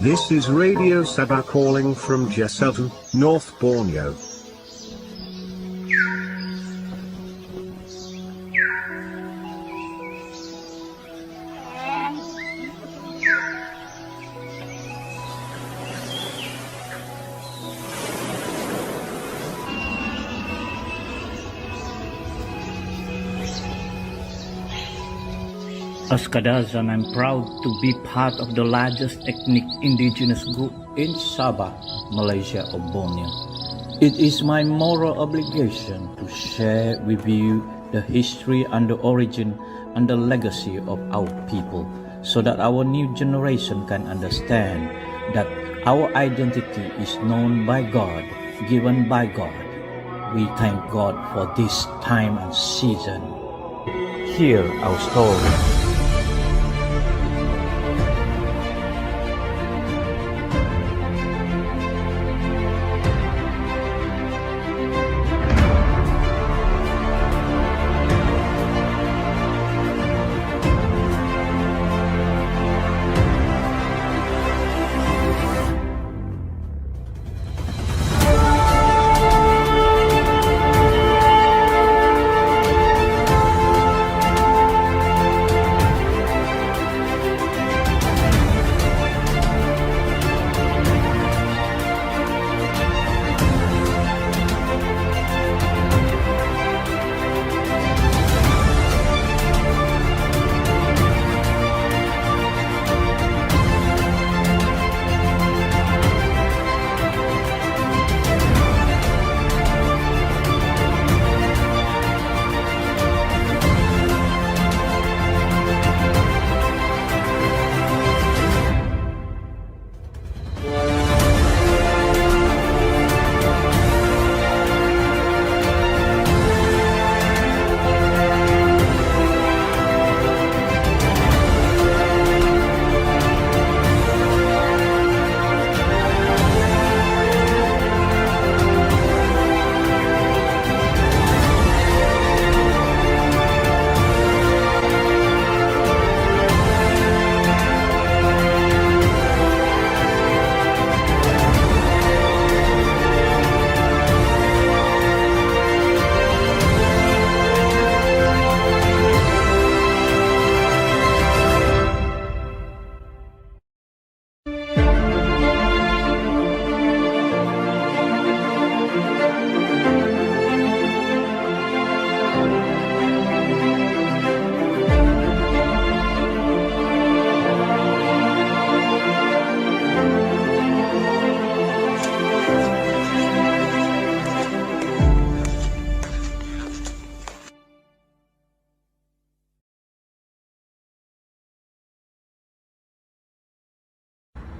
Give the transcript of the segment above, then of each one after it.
This is Radio Sabah calling from Jeselton, North Borneo. As Kadazan, I'm proud to be part of the largest ethnic indigenous group in Sabah, Malaysia or Borneo. It is my moral obligation to share with you the history and the origin and the legacy of our people so that our new generation can understand that our identity is known by God, given by God. We thank God for this time and season. Hear our story.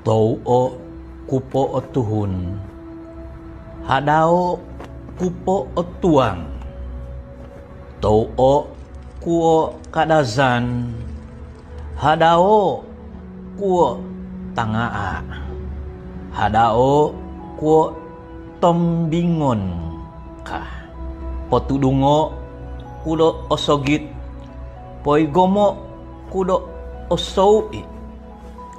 Tau o kupo o tuhun, hadao kupo o tuang, tau o kuo kadazan, hadao kuo tangaa, hadao kuo tombingon ka, potudungo kudo osogit, poigomo kudo osoi.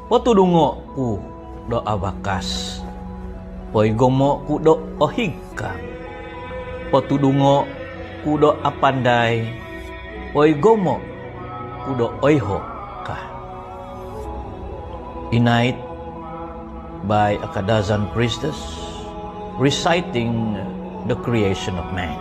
Potudungo ku do abakas, poigomo ku do ohigkang, potudungo ku do apandai, poigomo ku do oiho ka. Inait by a Kadazan priestess reciting the creation of man.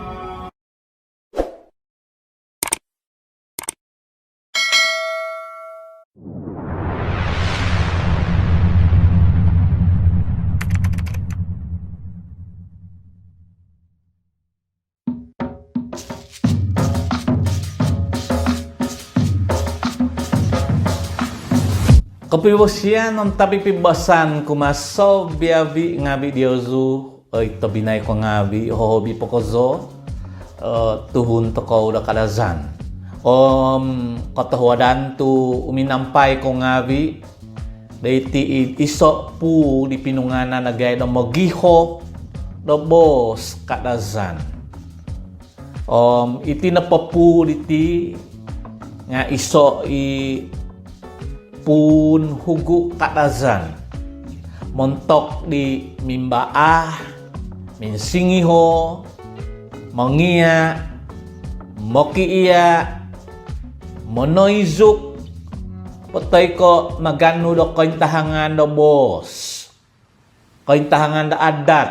Kepiwasian on tapi pibasan kumaso biavi ngabi diozu tabinay ko ngabi hobi pokozo tuhun toko udah kadazan katahuadan tu uminampay ko ngabi daiti iso pu di pinungana nagay do mogiho do bos kadazan iti napapu diti nga iso i pun hugu kadazan montok di mimbaah, minsingiho, mangia, mokiia, monoizuk, patay ko magano do kaintahangan do bos. Kaintahangan da adat,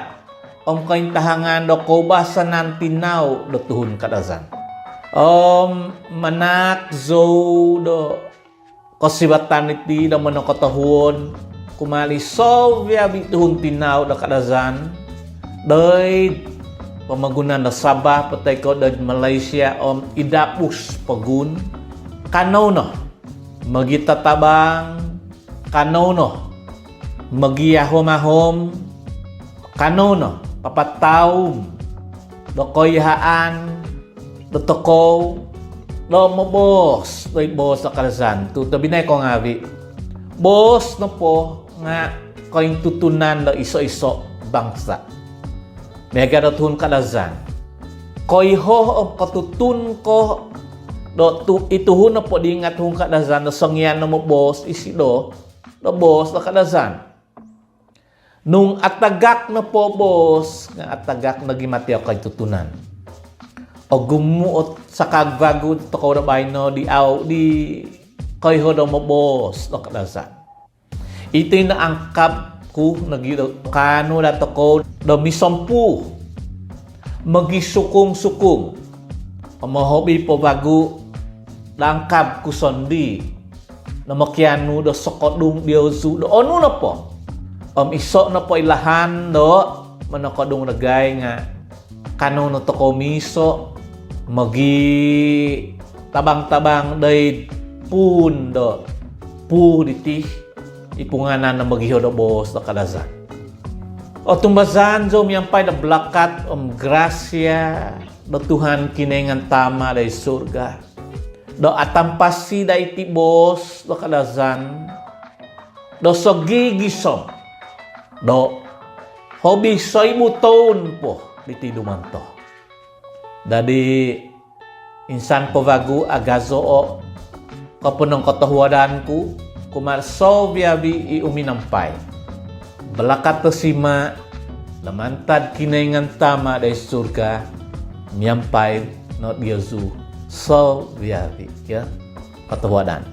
kaintahangan do kobasan ng tinaw do tuhon kadazan. Manak zo do kasibatan iti do manokotahon, kumali sovya bituhon tinaw do kadazan, doy pamagunan na Sabah patay ko da Malaysia idapus pagun kanono magitatabang kanono magiyahom-ahom kanono papataw do koyhaan do toko do mabos do boss na kalasan tu tabinay ko ngawi boss no po nga koy tutunan do iso-iso bangsa mega do tun kalazan koy ho katutun ko do ituhun na po diingat hong kadazan do sangyan na mo boss isi do boss na kadazan nung atagak na po boss nga atagak na gimatiaw kay tutunan o gumuot sa kagvago to ko na bay no di koy ho do mo boss na kadazan ito na angkap ku nagido kano na to ko do misompu magisukong-sukong mahobi po bago langkab ku sondi na makianu do sokodung diozu do onu na po iso na po ilahan do manakodung nagay nga kano no to ko miso magi tabang-tabang day pun do diti ipunganan na magiho do boss na kadazan o tumbazan zo miyampay na blakat grasya do Tuhan kinengan tama day surga do atampasi day iti boss do kadazan do sogigisom do hobi soy buton po diti dumanto dadi insan po vagu agazo o kapunong katahuadan ku kumarso biabi iuminampay belakat tesima lamantad kinengan tama day surga miyampay not Yesu so biabi ya katahuadan